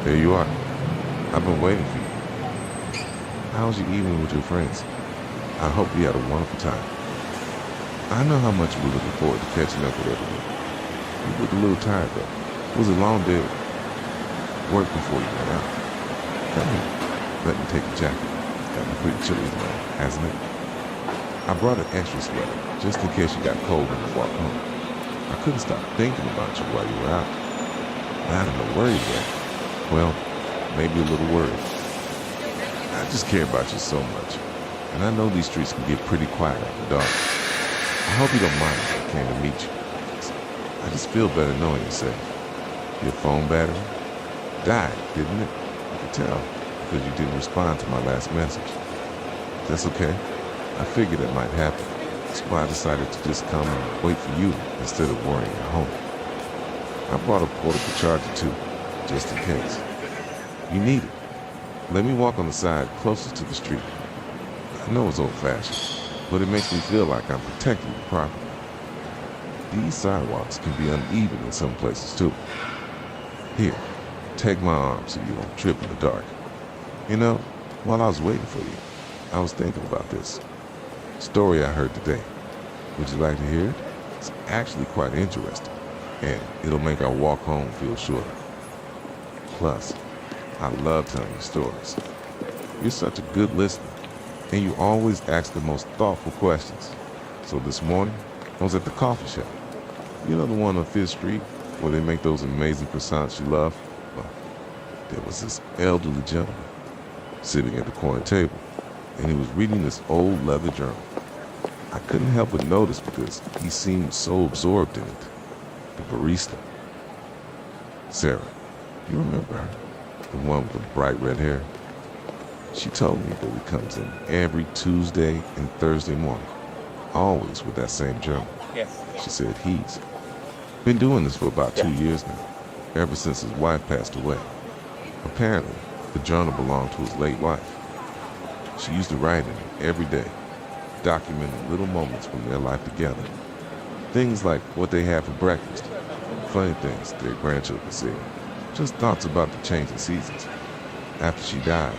There you are. I've been waiting for you. How was your evening with your friends? I hope you had a wonderful time. I know how much we're looking forward to catching up with everyone. You look a little tired, though. It was a long day of work before you went out. Come here. Let me take your jacket. It's gotten pretty chilly tonight, hasn't it? I brought an extra sweater, just in case you got cold when you walk home. I couldn't stop thinking about you while you were out. I don't know where you're at. Well, maybe a little worried. I just care about you so much. And I know these streets can get pretty quiet after dark. I hope you don't mind if I came to meet you. I just feel better knowing you're safe. Your phone battery died, didn't it? I could tell, because you didn't respond to my last message. That's okay. I figured it might happen. That's why I decided to just come and wait for you instead of worrying at home. I brought a portable charger too, just in case. You need it. Let me walk on the side closest to the street. I know it's old-fashioned, but it makes me feel like I'm protecting the property. These sidewalks can be uneven in some places too. Here, take my arm so you don't trip in the dark. You know, while I was waiting for you, I was thinking about this story I heard today. Would you like to hear it? It's actually quite interesting, and it'll make our walk home feel shorter. Plus, I love telling you stories. You're such a good listener, and you always ask the most thoughtful questions. So this morning, I was at the coffee shop. You know, the one on 5th Street, where they make those amazing croissants you love? Well, there was this elderly gentleman sitting at the corner table, and he was reading this old leather journal. I couldn't help but notice because he seemed so absorbed in it. The barista. Sarah, you remember her? The one with the bright red hair? She told me that he comes in every Tuesday and Thursday morning, always with that same journal. Yes. She said he's been doing this for about 2 years now, ever since his wife passed away. Apparently, the journal belonged to his late wife. She used to write in it every day, documenting little moments from their life together. Things like what they had for breakfast, funny things their grandchildren said, just thoughts about the changing seasons. After she died,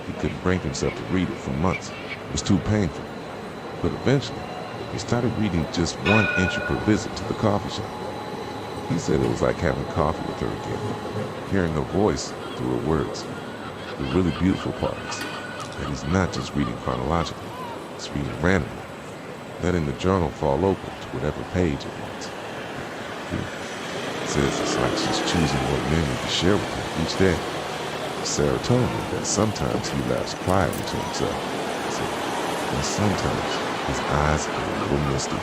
he couldn't bring himself to read it for months. It was too painful. But eventually, he started reading just 1 entry per visit to the coffee shop. He said it was like having coffee with her again, hearing her voice through her words. The really beautiful part is that he's not just reading chronologically, he's reading randomly, letting the journal fall open to whatever page it wants. He says it's like she's choosing what memory to share with him each day. Sarah told me that sometimes he laughs quietly to himself, and sometimes his eyes are a little misty,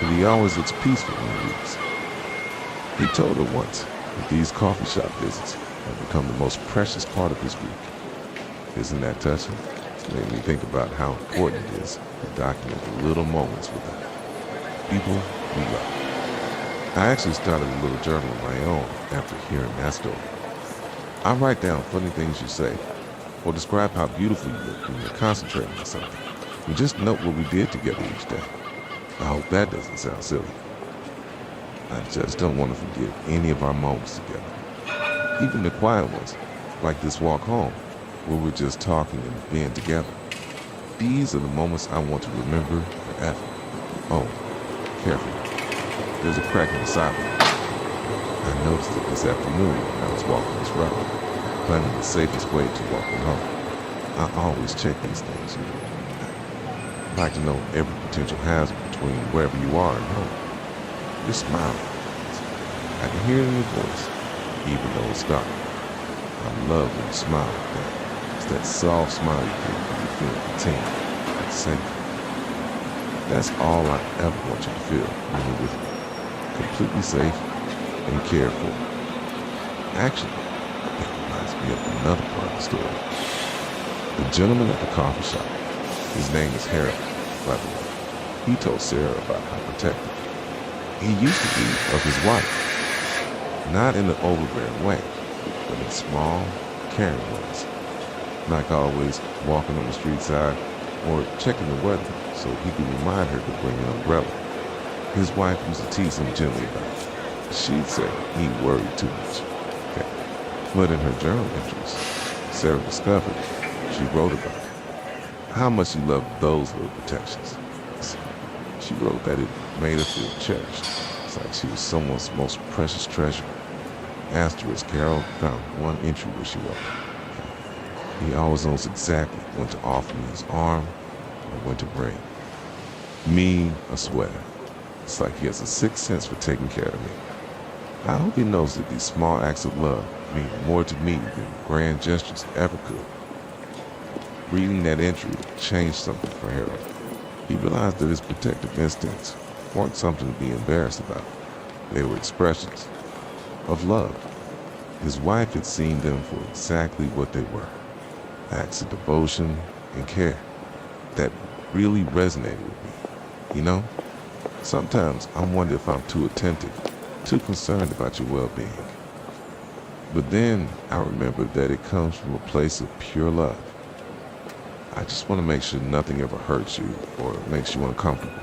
but he always looks peaceful when he reads. He told her once that these coffee shop visits have become the most precious part of his week. Isn't that touching? It's made me think about how important it is to document the little moments with them. People we love. I actually started a little journal of my own after hearing that story. I write down funny things you say, or describe how beautiful you look when you're concentrating on something. We just note what we did together each day. I hope that doesn't sound silly. I just don't want to forget any of our moments together. Even the quiet ones, like this walk home, where we're just talking and being together. These are the moments I want to remember forever. Oh, careful. There's a crack in the sidewalk. I noticed it this afternoon when I was walking this route, planning the safest way to walking home. I always check these things. I like to know every potential hazard between wherever you are and home. You're smiling. I can hear it in your voice, even though it's dark. I love when you smile like that. It's that soft smile you get when you feel contained and safe. That's all I ever want you to feel when you're with me. Completely safe and cared for. Actually, that reminds me of another part of the story. The gentleman at the coffee shop, his name is Harold, by the way. He told Sarah about how protective he used to be of his wife. Not in an overbearing way, but in small, caring ways. Like always walking on the street side or checking the weather so he could remind her to bring an umbrella. His wife used to tease him gently about it. She'd say he worried too much. Okay. But in her journal entries, Sarah discovered she wrote about how much she loved those little protections. She wrote that it made her feel cherished. It's like she was someone's most precious treasure. Asterisk, Carol found one entry where she wrote, "He always knows exactly when to offer me his arm or when to break me a sweater. It's like he has a sixth sense for taking care of me. I hope he knows that these small acts of love mean more to me than grand gestures ever could." Reading that entry changed something for Harold. He realized that his protective instincts weren't something to be embarrassed about. They were expressions of love. His wife had seen them for exactly what they were, acts of devotion and care that really resonated with me. You know, sometimes I wonder if I'm too attentive, too concerned about your well-being. But then I remember that it comes from a place of pure love. I just want to make sure nothing ever hurts you or makes you uncomfortable.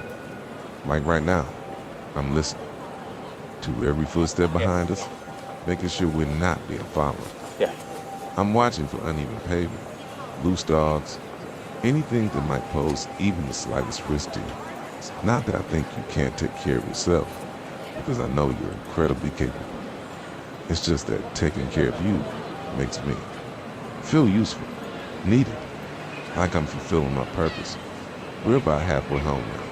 Like right now, I'm listening to every footstep behind us, making sure we're not being followed. Yeah. I'm watching for uneven pavement, loose dogs, anything that might pose even the slightest risk to you. It's not that I think you can't take care of yourself, because I know you're incredibly capable. It's just that taking care of you makes me feel useful, needed, like I'm fulfilling my purpose. We're about halfway home now.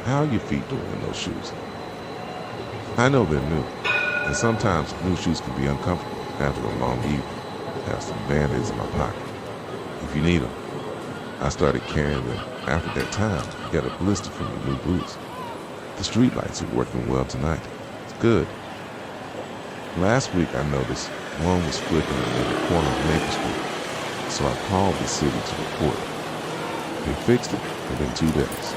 How are your feet doing in those shoes? I know they're new, and sometimes new shoes can be uncomfortable after a long evening. I have some band-aids in my pocket, if you need them. I started carrying them after that time. I got a blister from your new boots. The streetlights are working well tonight. It's good. Last week I noticed one was flickering near the corner of Maple Street, so I called the city to report it. They fixed it within 2 days.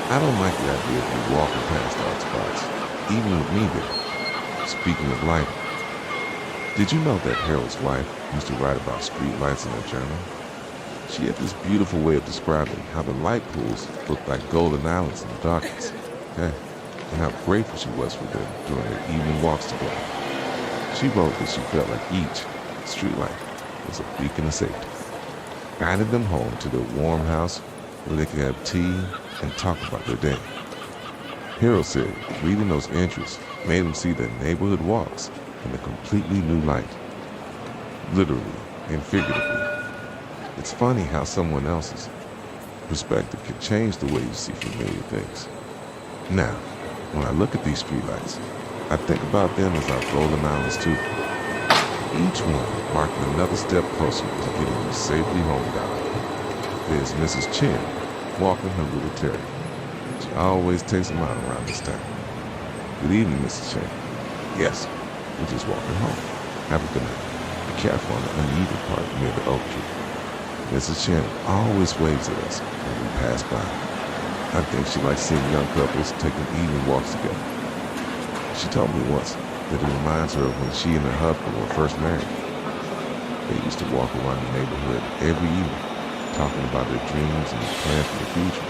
I don't like the idea of you walking past odd spots, even with me there. Speaking of lighting, did you know that Harold's wife used to write about streetlights in her journal? She had this beautiful way of describing how the light pools looked like golden islands in the darkness, okay? And how grateful she was for them during their evening walks together. She wrote that she felt like each streetlight was a beacon of safety, guided them home to their warm house where they could have tea and talk about their day. Harold said reading those entries made him see their neighborhood walks in a completely new light, literally and figuratively. It's funny how someone else's perspective can change the way you see familiar things. Now, when I look at these streetlights, I think about them as our golden islands too. Each one marking another step closer to getting you safely home, darling. There's Mrs. Chen walking her little terrier. She always takes him out around this time. Good evening, Mrs. Chen. Yes, we're just walking home. Have a good night. Be careful on the uneven part near the oak tree. Mrs. Chen always waves at us when we pass by. I think she likes seeing young couples taking evening walks together. She told me once that it reminds her of when she and her husband were first married. They used to walk around the neighborhood every evening, talking about their dreams and plans for the future.